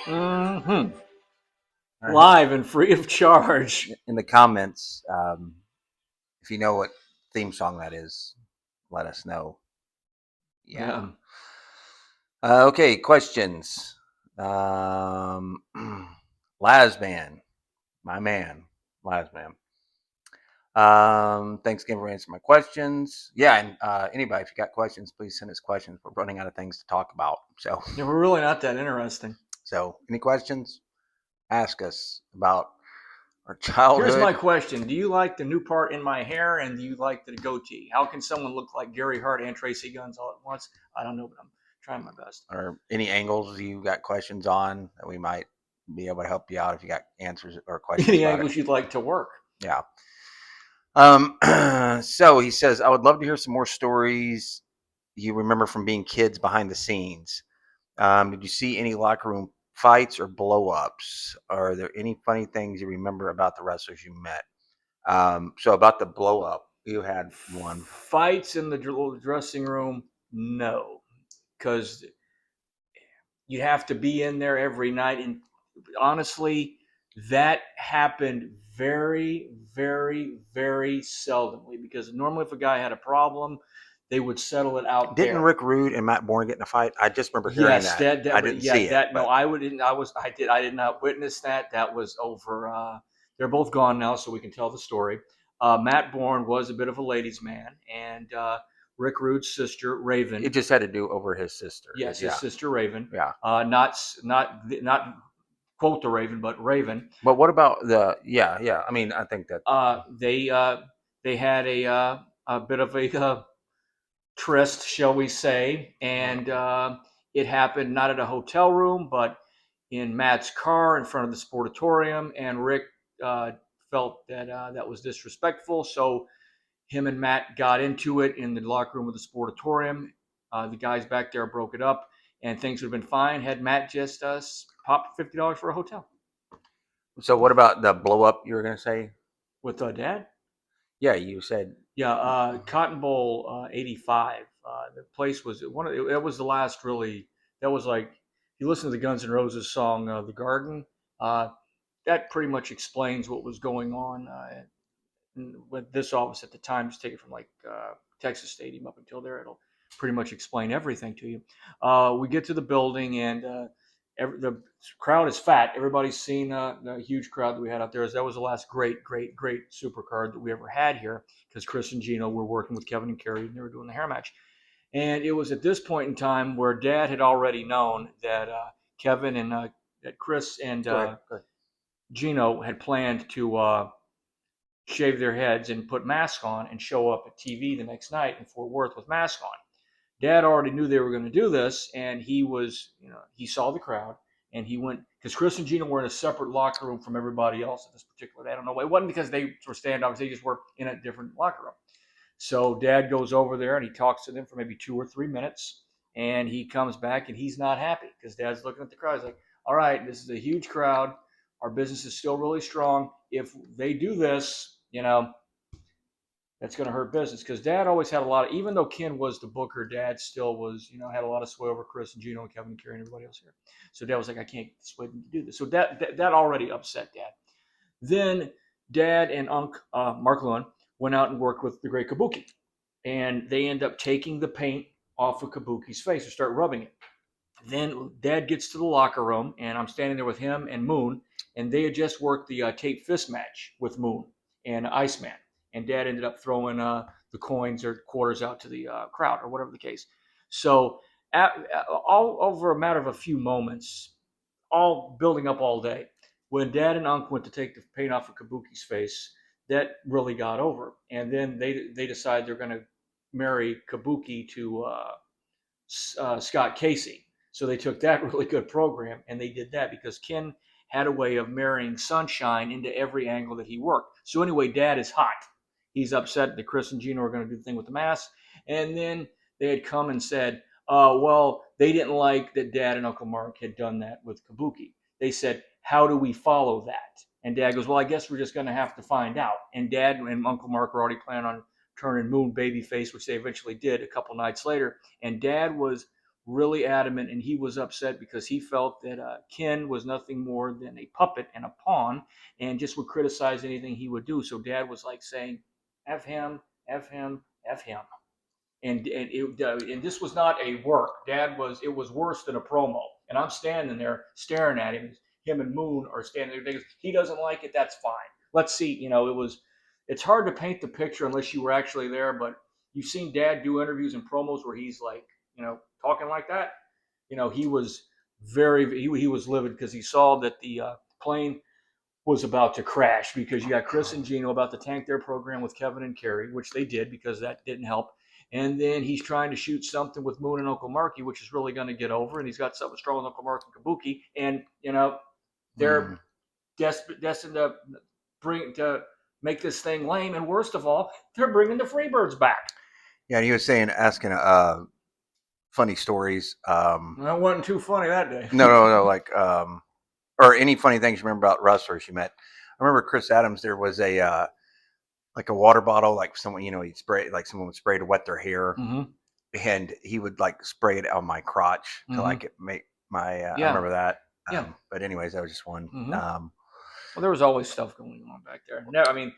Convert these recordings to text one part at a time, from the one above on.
Mm-hmm. All right. Live and free of charge. In the comments, if you know what theme song that is, let us know. Yeah. Yeah. Okay, questions. Um, Lasman, my man, Lasman. Thanks again for answering my questions. Yeah, and anybody, if you got questions, please send us questions. We're running out of things to talk about. So, Yeah, we're really not that interesting. any questions? Ask us about our Here's my childhood. question. Do you like the new part in my hair and do you like the goatee? How can someone look like Gary Hart and Tracy Guns all at once? I don't know, but I'm trying my best. Or any angles you got questions on that we might be able to help you out if you got answers or questions Any about it. angles you'd like to work? Yeah. So he says, I would love to hear some more stories you remember from being kids behind the scenes. Did you see any locker room fights or blow ups? Are there any funny things you remember about the wrestlers you met? So about the blow up, you had one. Fights in the dressing room? No, because you have to be in there every night. And honestly, that happened very, very, very seldomly because normally if a guy had a problem, they would settle it out Didn't there. Rick Rude and Matt Bourne get in a fight? I just remember hearing Yes, that. that I but didn't see yeah, it, that no, but I did not witness that. That was over. They're both gone now, so we can tell the story. Matt Bourne was a bit of a ladies' man, and Rick Rude's sister it Raven. just had to do over his sister. Yes, his Yeah, sister Raven. yeah. Not quote the Raven, but Raven. But what about the? Yeah, yeah. I mean, I think that. They had a bit of a tryst, shall we say, and it happened not at a hotel room, but in Matt's car in front of the sportatorium. And Rick uh, felt that that was disrespectful, so him and Matt got into it in the locker room of the sportatorium. The guys back there broke it up, and things would have been fine had Matt just popped $50 for a hotel So what about the blow up? You were gonna say? with Dad. Yeah, you said. Yeah, Cotton Bowl '85. The place was one of it was the last really. That was like you listen to the Guns N' Roses song "The Garden." Uh, that pretty much explains what was going on with this office at the time. Just take it from like Texas Stadium up until there. It'll pretty much explain everything to you. We get to the building and the crowd is fat. Everybody's seen the huge crowd that we had out there. That was the last great, great, great super card that we ever had here because Chris and Gino were working with Kevin and Kerry and they were doing the hair match. And it was at this point in time where Dad had already known that Kevin and that Chris and Go ahead. Go ahead. Gino had planned to shave their heads and put masks on and show up at TV the next night in Fort Worth with masks on. Dad already knew they were going to do this, and he was, he saw the crowd and he went because Chris and Gina were in a separate locker room from everybody else at this particular day. I don't know why. It wasn't because they were standoffs; they just were in a different locker room. So Dad goes over there and he talks to them for maybe 2 or 3 minutes, and he comes back and he's not happy because Dad's looking at the crowd. He's like, "All right, this is a huge crowd. Our business is still really strong. If they do this, that's going to hurt business because Dad always had a lot of, even though Ken was the booker, Dad still was, had a lot of sway over Chris and Gino and Kevin and Kerry and everybody else here. So Dad was like, I can't sway them to do this. So that already upset Dad. Then Dad and Mark Lewin went out and worked with the great Kabuki, and they end up taking the paint off of Kabuki's face and start rubbing it. Then Dad gets to the locker room, and I'm standing there with him and Moon, and they had just worked the tape fist match with Moon and Iceman, and Dad ended up throwing the coins or quarters out to the crowd or whatever the case. So all over a matter of a few moments, all building up all day, when Dad and Unc went to take the paint off of Kabuki's face, that really got over, and then they decide they're going to marry Kabuki to Scott Casey. So they took that really good program and they did that because Ken had a way of marrying sunshine into every angle that he worked. So anyway, Dad is hot. He's upset that Chris and Gino are going to do the thing with the mask. And then they had come and said, well, they didn't like that Dad and Uncle Mark had done that with Kabuki. They said, how do we follow that? And Dad goes, well, I guess we're just going to have to find out. And Dad and Uncle Mark were already planning on turning Moon babyface, which they eventually did a couple nights later. And Dad was really adamant, and he was upset because he felt that Ken was nothing more than a puppet and a pawn, and just would criticize anything he would do. So Dad was like saying, "F him, F him, F him." And this was not a work. Dad was it was worse than a promo. And I'm standing there staring at him. Him and Moon are standing there. He doesn't like it. That's fine. Let's see. It's hard to paint the picture unless you were actually there. But you've seen Dad do interviews and promos where he's like, talking like that. He was he was livid because he saw that the plane was about to crash because you got Chris and Gino about to tank their program with Kevin and Kerry, which they did because that didn't help. And then he's trying to shoot something with Moon and Uncle Marky, which is really going to get over. And he's got something strong with Uncle Mark and Kabuki. And, they're destined to make this thing lame. And worst of all, they're bringing the Freebirds back. Yeah, and he was saying, asking funny stories. That wasn't too funny that day. No, like or any funny things you remember about wrestlers you met. I remember Chris Adams. There was a like a water bottle, like someone he'd spray, like someone would spray to wet their hair, and he would like spray it on my crotch to like make my. I remember that. But anyways, that was just one. Well, there was always stuff going on back there. No, I mean,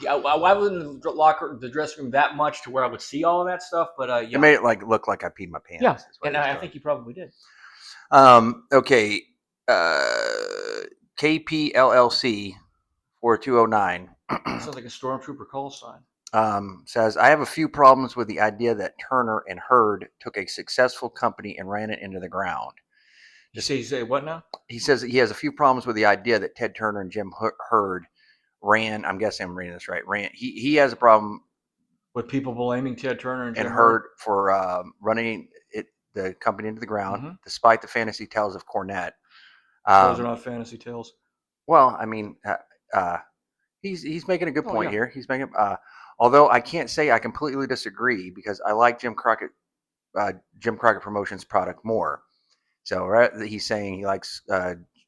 I wasn't in the dressing room that much to where I would see all of that stuff. But it made it like look like I peed my pants. Yeah, and I think you probably did. Okay. KPLLC 4209. Sounds like a stormtrooper call sign. Says, I have a few problems with the idea that Turner and Hurd took a successful company and ran it into the ground. You say what now? He says he has a few problems with the idea that Ted Turner and Jim Hurd ran. I'm guessing I'm reading this right. He has a problem with people blaming Ted Turner and Jim Hurd for running the company into the ground, despite the fantasy tales of Cornette. Those are not fantasy tales. Well, I mean, he's making a good point here. He's making, although I can't say I completely disagree because I like Jim Crockett Promotions product more. So he's saying he likes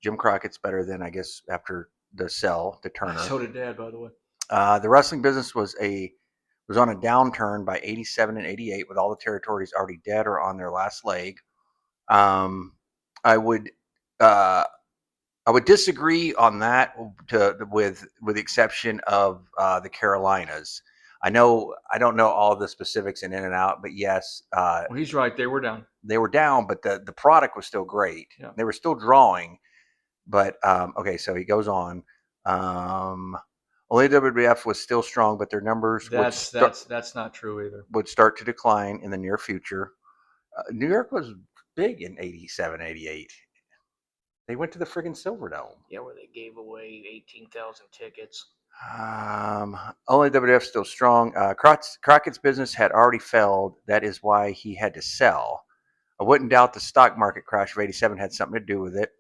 Jim Crockett's better than, I guess, after the sell to Turner. So did Dad, by the way. The wrestling business was on a downturn by 87 and 88 with all the territories already dead or on their last leg. I would disagree on that with the exception of the Carolinas. I don't know all the specifics in and out, but yes. Well, he's right. They were down. They were down, but the product was still great. Yeah. They were still drawing. But okay, so he goes on. Only WWF was still strong, but their numbers that's not true either. Would start to decline in the near future. New York was big in 87, 88. They went to the friggin' Silverdome. Yeah, where they gave away 18,000 tickets. Only WWF still strong. Crockett's business had already failed. That is why he had to sell. I wouldn't doubt the stock market crash of 87 had something to do with it.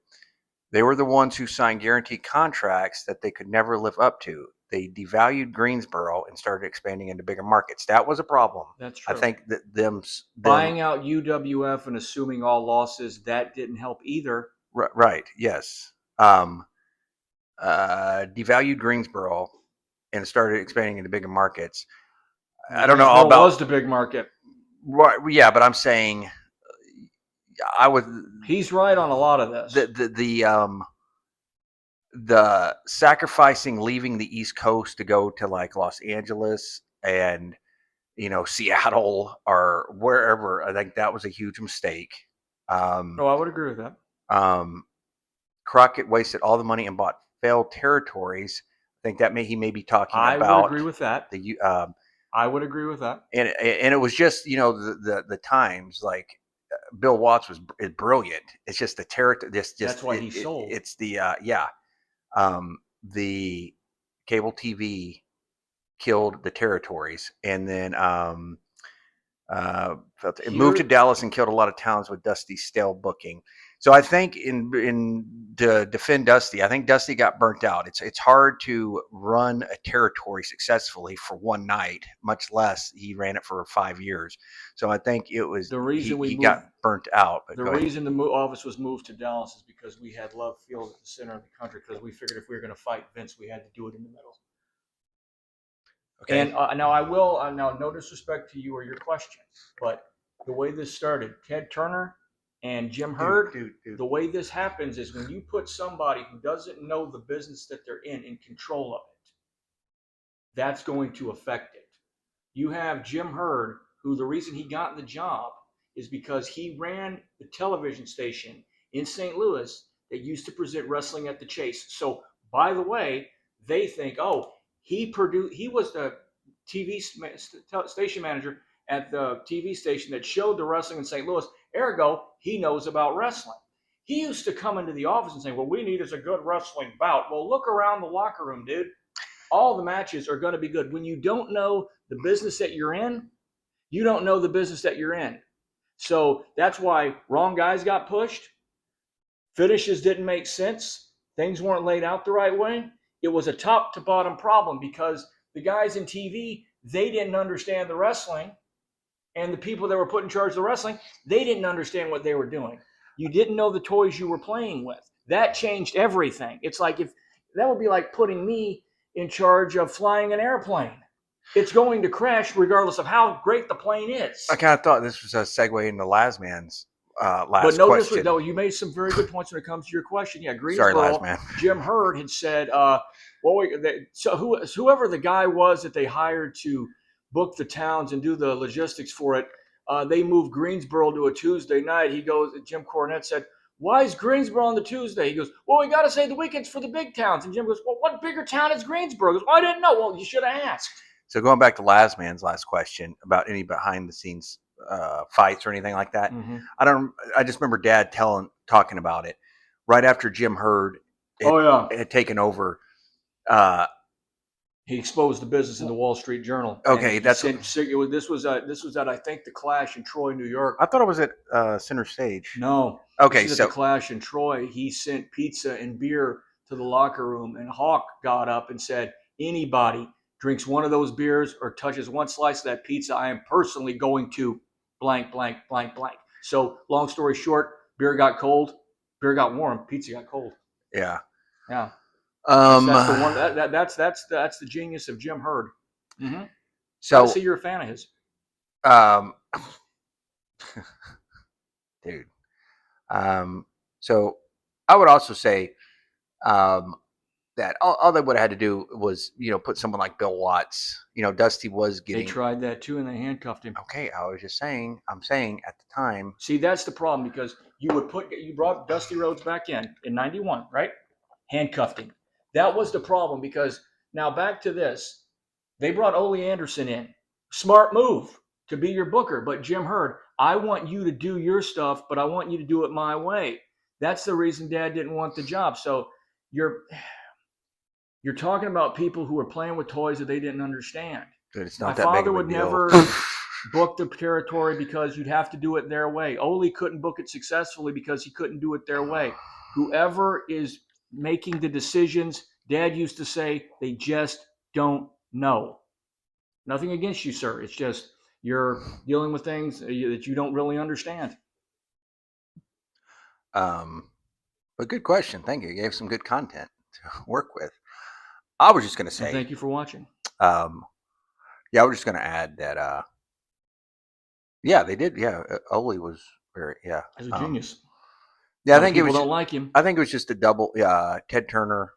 They were the ones who signed guaranteed contracts that they could never live up to. They devalued Greensboro and started expanding into bigger markets. That was a problem. That's true. I think that them buying out UWF and assuming all losses, that didn't help either. Right. Yes. Devalued Greensboro and started expanding into bigger markets. I don't know all about. Was the big market? Right. Yeah, but I'm saying I would. He's right on a lot of this. The sacrificing leaving the East Coast to go to like Los Angeles and Seattle or wherever, I think that was a huge mistake. I would agree with that. Crockett wasted all the money and bought failed territories. I think that he may be talking about. I would agree with that. I would agree with that. And it was just the times, like Bill Watts is brilliant. It's just the territory. That's why he sold. It's the the cable TV killed the territories, and then it moved to Dallas and killed a lot of towns with Dusty's stale booking. So I think in to defend Dusty, I think Dusty got burnt out. It's hard to run a territory successfully for one night, much less he ran it for 5 years. So I think it was the reason he got burnt out. But the reason the office was moved to Dallas is because we had Love Field at the center of the country, because we figured if we were going to fight Vince, we had to do it in the middle. Okay. And now no disrespect to you or your question, but the way this started, Ted Turner And Jim Hurt, dude. the way this happens is when you put somebody who doesn't know the business that they're in control of it, that's going to affect it. You have Jim Hurd, who the reason he got the job is because he ran the television station in St. Louis that used to present wrestling at the Chase. So, by the way, they think, oh, he was the TV station manager at the TV station that showed the wrestling in St. Louis. Ergo, he knows about wrestling. He used to come into the office and say, well, we need is a good wrestling bout. Well, look around the locker room, dude. All the matches are going to be good. When you don't know the business that you're in, you don't know the business that you're in. So that's why wrong guys got pushed. Finishes didn't make sense. Things weren't laid out the right way. It was a top to bottom problem because the guys in TV, they didn't understand the wrestling. And the people that were put in charge of the wrestling, they didn't understand what they were doing. You didn't know the toys you were playing with. That changed everything. It's like if that would be like putting me in charge of flying an airplane. It's going to crash regardless of how great the plane is. I kind of thought this was a segue into Lasman's But last no, question. no, you made some very good points when it comes to your question. Yeah, Sorry, Greensboro, Lasman. Jim Hurd had said, whoever the guy was that they hired to book the towns and do the logistics for it, they moved Greensboro to a Tuesday night. He goes, Jim Cornette said, why is Greensboro on the Tuesday? He goes, well, we got to say the weekends for the big towns. And Jim goes, well, what bigger town is Greensboro? He goes, well, I didn't know. Well, you should have asked. So going back to Lasman's last question about any behind the scenes fights or anything like that, Mm-hmm. I just remember Dad talking about it right after Jim Hurd had taken over. He exposed the business in the Wall Street Journal. Okay, this was at I think the Clash in Troy, New York. I thought it was at Center Stage. No. Okay, this is so at the Clash in Troy. He sent pizza and beer to the locker room, and Hawk got up and said, "Anybody drinks one of those beers or touches one slice of that pizza, I am personally going to blank, blank, blank, blank." So, long story short, beer got cold, beer got warm, pizza got cold. Yeah. Yeah. That's the one. That's the genius of Jim Hurd. Mm-hmm. So, I see you're a fan of his. Dude. So I would also say that all they would have had to do was, put someone like Bill Watts. Dusty was getting. They tried that too, and they handcuffed him. Okay, I'm saying at the time. See, that's the problem because you brought Dusty Rhodes back in '91, right? Handcuffed him. That was the problem because now back to this. They brought Ole Anderson in. Smart move to be your booker. But Jim Hurd, I want you to do your stuff, but I want you to do it my way. That's the reason Dad didn't want the job. So you're talking about people who are playing with toys that they didn't understand. Dude, it's not My that father big of a would deal. never book the territory because you'd have to do it their way. Ole couldn't book it successfully because he couldn't do it their way. Whoever is making the decisions, Dad used to say, they just don't know. Nothing against you, sir. It's just you're dealing with things that you don't really understand. But good question. Thank you. You gave some good content to work with. I was just going to say. And thank you for watching. Yeah, I was just going to add that. Yeah, they did. Yeah, Ole was very. Yeah, he's a genius. Yeah, I think it was. People don't like him. I think it was just a double. Ted Turner.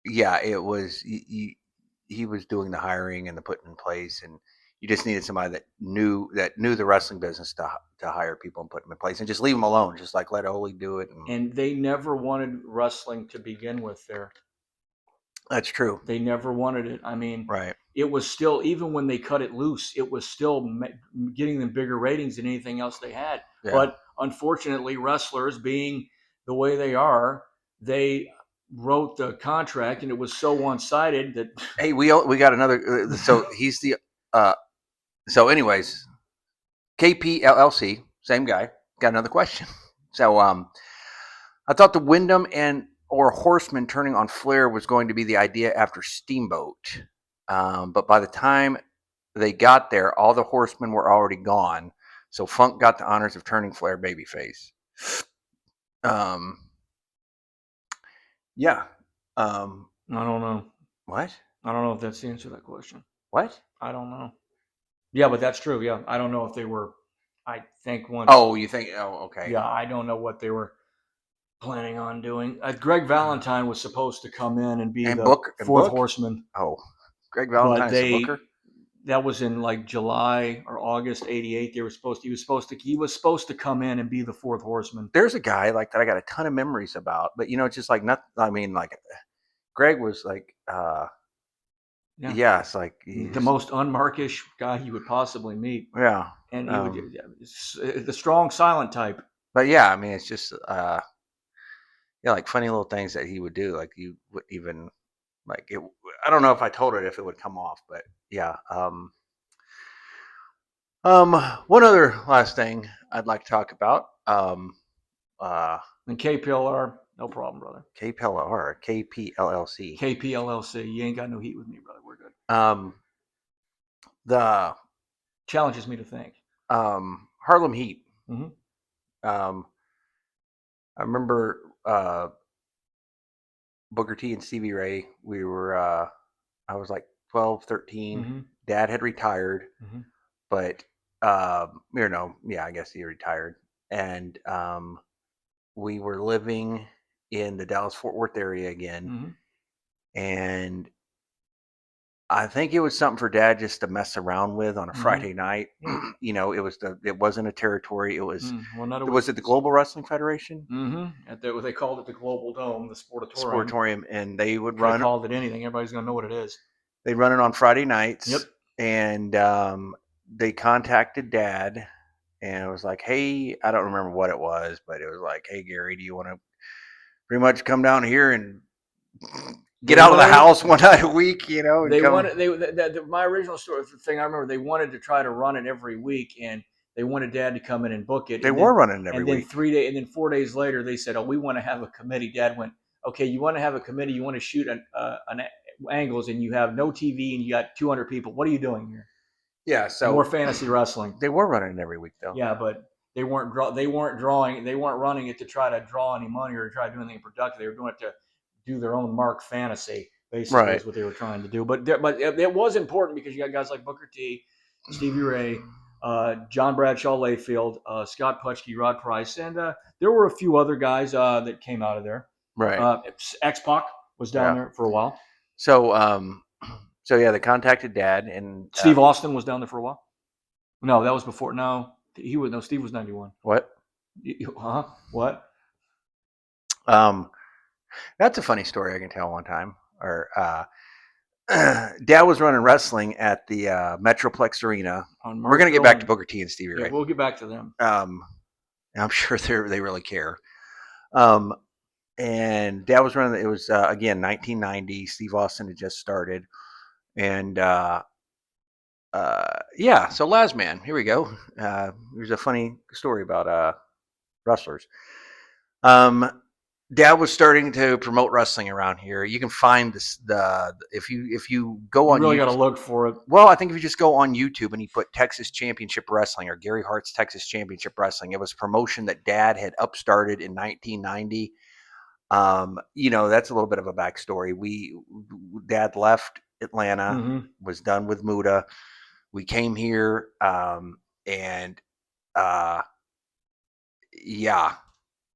Yeah, it was. He was doing the hiring and the putting in place, and you just needed somebody that knew the wrestling business to hire people and put them in place and just leave them alone, just like let Ole do it. And they never wanted wrestling to begin with there. That's true. They never wanted it. I mean, right. It was still, even when they cut it loose, it was still getting them bigger ratings than anything else they had. Yeah. But unfortunately, wrestlers being the way they are, they wrote the contract and it was so one-sided that. Hey, we got another. So he's the. So, anyways, KPLLC, same guy, got another question. So, I thought the Wyndham or Horseman turning on Flair was going to be the idea after Steamboat. But by the time they got there, all the Horsemen were already gone. So Funk got the honors of turning Flair babyface. Yeah. I don't know. What? I don't know if that's the answer to that question. What? I don't know. Yeah, but that's true. Yeah, I don't know if they were I think once. Oh, you think? Oh, okay. Yeah, I don't know what they were planning on doing. Greg Valentine was supposed to come in and be And the Book and fourth Book. horseman, Oh, Greg but Valentine's the Booker. that was in like July or August '88. He was supposed to come in and be the fourth horseman. There's a guy like that I got a ton of memories about, but it's just like not. I mean, like Greg was like, yeah, it's like The most unmarkish guy you would possibly meet, yeah. and he would the strong silent type. But yeah, I mean, it's just yeah, like funny little things that he would do. Like you would even like it. I don't know if I told it if it would come off, but yeah. One other last thing I'd like to talk about. Uh, And KPLR, no problem, brother. KPLR, KPLLC. KPLLC, you ain't got no heat with me, brother. We're good. The Challenges me to think. Harlem Heat. Mm-hmm. I remember Booker T and Stevie Ray. We were I was like 12, 13. Mm-hmm. Dad had retired, Mm-hmm. but yeah, I guess he retired, and we were living in the Dallas Fort Worth area again, Mm-hmm. and I think it was something for Dad just to mess around with on a Friday night. Yeah. It wasn't a territory. It was Well, was it the Global Wrestling Federation? Mm-hmm. They called it the Global Dome, the Sportatorium. Sportatorium, and they would Could have run. called it anything. Everybody's gonna know what it is. They'd run it on Friday nights. Yep. And they contacted Dad, and it was like, hey, I don't remember what it was, but it was like, hey, Gary, do you want to pretty much come down here and get out of the house one night a week? And They come. wanted my original story thing. I remember they wanted to try to run it every week, and they wanted Dad to come in and book it. They were running it every and then week. 3 days, and then 4 days later, they said, "Oh, we want to have a committee." Dad went, "Okay, you want to have a committee? You want to shoot an angles, and you have no TV, and you got 200 people. What are you doing here?" Yeah, so More fantasy wrestling. they were running it every week, though. Yeah, but they weren't running it to try to draw any money or to try to do anything productive. They were doing it to do their own mark fantasy. Basically, Right. is what they were trying to do. But it was important because you got guys like Booker T, Stevie Ray, John Bradshaw Layfield, Scott Putchke, Rod Price, and there were a few other guys that came out of there. Right. X-Pac was down there for a while. So yeah, they contacted Dad, and Steve Austin was down there for a while. No, that was before. No, Steve was 91. What? Huh? What? That's a funny story I can tell one time. Or Dad was running wrestling at the Metroplex Arena. We're gonna get back to Booker T and Stevie Ray. We'll get back to them. I'm sure they really care. And Dad was running. It was again 1990. Steve Austin had just started, and yeah. So Lazman, here we go. Here's a funny story about wrestlers. Dad was starting to promote wrestling around here. You can find this if you go on. You really got to look for it. Well, I think if you just go on YouTube and you put Texas Championship Wrestling or Gary Hart's Texas Championship Wrestling, it was a promotion that Dad had upstarted in 1990. That's a little bit of a backstory. Dad left Atlanta, was done with Muda. We came here, and yeah.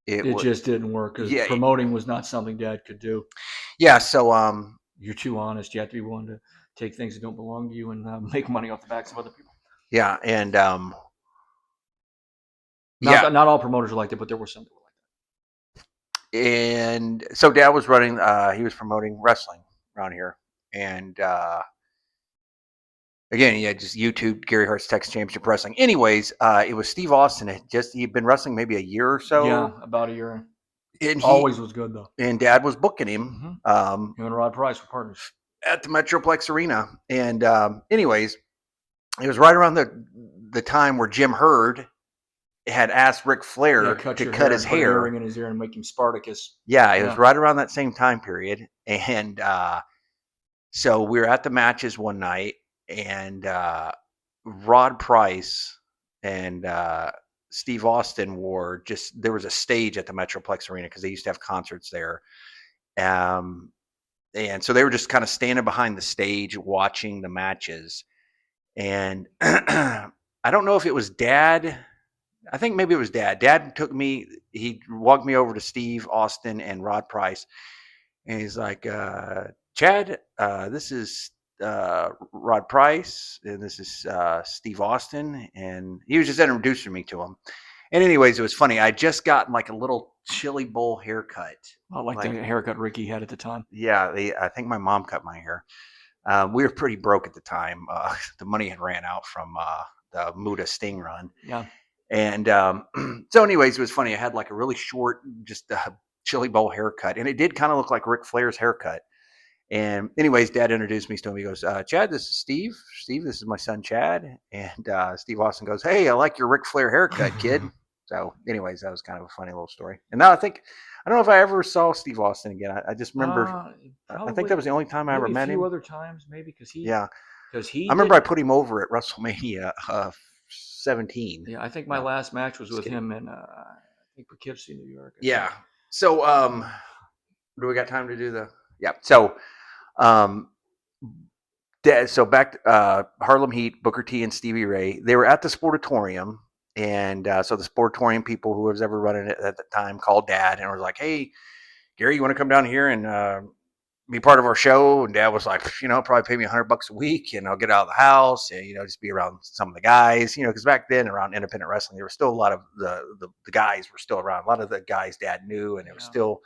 It just didn't work because promoting was not something Dad could do. Yeah, so you're too honest. You have to be willing to take things that don't belong to you and make money off the backs of other people. Yeah, and not all promoters are like that, but there were some that were like that. And so Dad was running. He was promoting wrestling around here, and again, yeah, just YouTube Gary Hart's Texas Championship Wrestling. Anyways, it was Steve Austin. He'd been wrestling maybe a year or so. Yeah, about a year. And he always was good though. And Dad was booking him. Him and Rod Price were partners at the Metroplex Arena. And anyways, it was right around the time where Jim Herd had asked Ric Flair to cut his hair, put a ring in his ear, and make him Spartacus. Yeah, it was right around that same time period. And so we were at the matches one night. And Rod Price and Steve Austin there was a stage at the Metroplex Arena because they used to have concerts there. And so they were just kind of standing behind the stage watching the matches. And I don't know if it was Dad I think maybe it was Dad. Dad took me. He walked me over to Steve Austin and Rod Price, and he's like, "Chad, this is Rod Price, and this is Steve Austin," and he was just introducing me to him. And anyways, it was funny. I just gotten like a little chili bowl haircut. I like the haircut Ricky had at the time. Yeah, I think my mom cut my hair. We were pretty broke at the time. The money had ran out from the Muda Sting run. Yeah. And so, anyways, it was funny. I had like a really short, just chili bowl haircut, and it did kind of look like Ric Flair's haircut. And anyways, Dad introduced me to him. He goes, "Chad, this is Steve. Steve, this is my son Chad." And Steve Austin goes, "Hey, I like your Ric Flair haircut, kid." So, anyways, that was kind of a funny little story. And now I don't know if I ever saw Steve Austin again. I just remember. I think that was the only time I ever met him. A few other times, maybe, because he. Yeah. Because he. I remember I put him over at WrestleMania 17. Yeah, I think my last match was with him in I think Poughkeepsie, New York. Yeah. So do we got time to do the so so back Harlem Heat, Booker T and Stevie Ray, they were at the Sportatorium, and so the Sportatorium people who was ever running it at the time called Dad and was like, "Hey, Gary, you want to come down here and be part of our show?" And Dad was like, "Probably pay me $100 a week, and I'll get out of the house, and just be around some of the guys, because back then around independent wrestling, there was still a lot of the guys were still around. A lot of the guys Dad knew, and it was still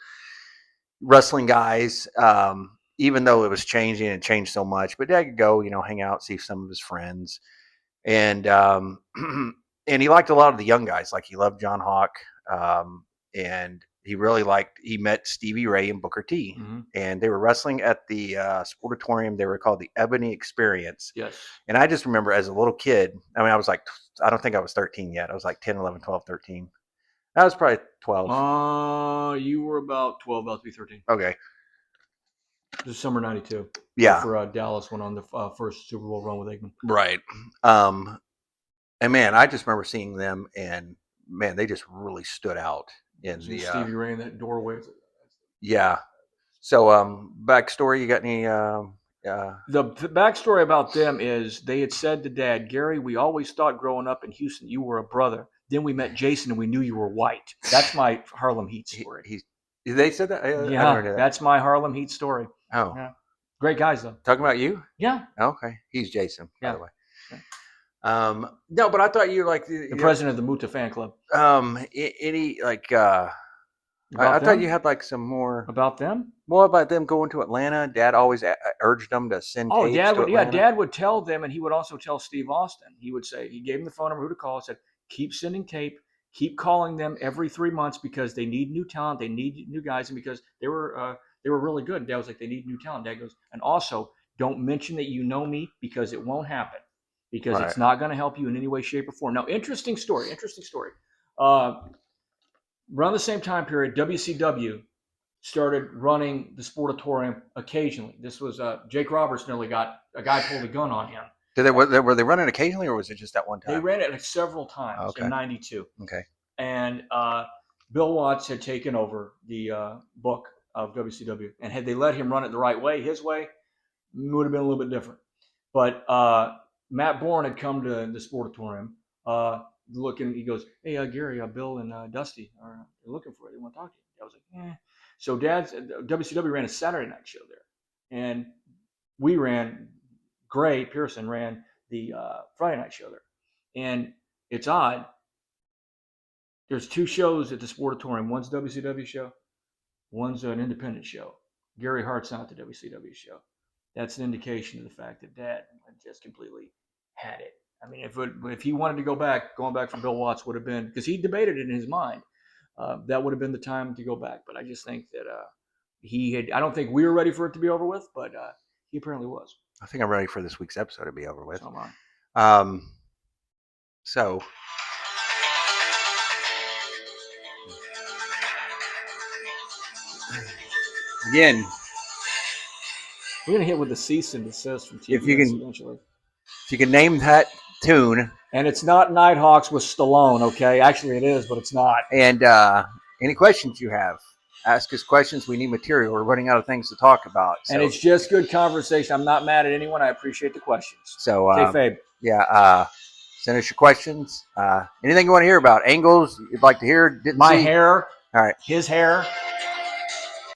wrestling guys, even though it was changing and changed so much. But Dad could go, hang out, see some of his friends, and and he liked a lot of the young guys. Like he loved John Hawk, and he met Stevie Ray and Booker T, and they were wrestling at the Sportatorium. They were called the Ebony Experience. Yes. And I just remember as a little kid, I mean, I was like, I don't think I was 13 yet. I was like 10, 11, 12, 13. I was probably 12. You were about 12, about to be 13. Okay. It was summer 92. Yeah. For Dallas went on the first Super Bowl run with Aikman. Right. And man, I just remember seeing them, and man, they just really stood out in the Stevie Ray in that doorway. Yeah. So backstory, you got any The backstory about them is they had said to Dad, "Gary, we always thought growing up in Houston you were a brother. Then we met Jason and we knew you were white." That's my Harlem Heat story. They said that? Yeah, that's my Harlem Heat story. Oh. Yeah. Great guys, though. Talking about you? Yeah. Okay. He's Jason, by the way. Yeah. No, but I thought you were like the president of the Muta fan club. Any like I thought you had like some more about them. More about them going to Atlanta. Dad always urged them to send. Oh, Dad would. Yeah, Dad would tell them, and he would also tell Steve Austin. He would say he gave him the phone number who to call. Said, "Keep sending tape. Keep calling them every 3 months because they need new talent. They need new guys, and because they were really good." And Dad was like, "They need new talent." Dad goes, "And also don't mention that you know me because it won't happen because it's not going to help you in any way, shape, or form." Now, interesting story. Around the same time period, WCW started running the Sportatorium occasionally. This was Jake Roberts nearly got a guy pulled a gun on him. Were they running occasionally, or was it just that one time? They ran it like several times in '92. Okay. And Bill Watts had taken over the book of WCW, and had they let him run it the right way, his way, it would have been a little bit different. But Matt Bourne had come to the Sportatorium, looking. He goes, "Hey, Gary, Bill and Dusty are looking for you. They want to talk to you." I was like, "Eh." So WCW ran a Saturday night show there, and Gray Pearson ran the Friday night show there. And it's odd. There's 2 shows at the Sportatorium. One's a WCW show, one's an independent show. Gary Hart's not the WCW show. That's an indication of the fact that Dad just completely had it. I mean, if he wanted to going back for Bill Watts would have been, because he debated it in his mind, that would have been the time to go back. But I just think that I don't think we were ready for it to be over with, but he apparently was. I think I'm ready for this week's episode to be over with. So am I. So again, we're gonna hit with the cease and desist from TBS eventually. If you can name that tune, and it's not Nighthawks with Stallone, okay? Actually, it is, but it's not. And any questions you have, ask us questions. We need material. We're running out of things to talk about. So. And it's just good conversation. I'm not mad at anyone. I appreciate the questions. So, kayfabe. Yeah. Send us your questions. Anything you want to hear about? Angles you'd like to hear? Didn't My see? hair, All right. his hair.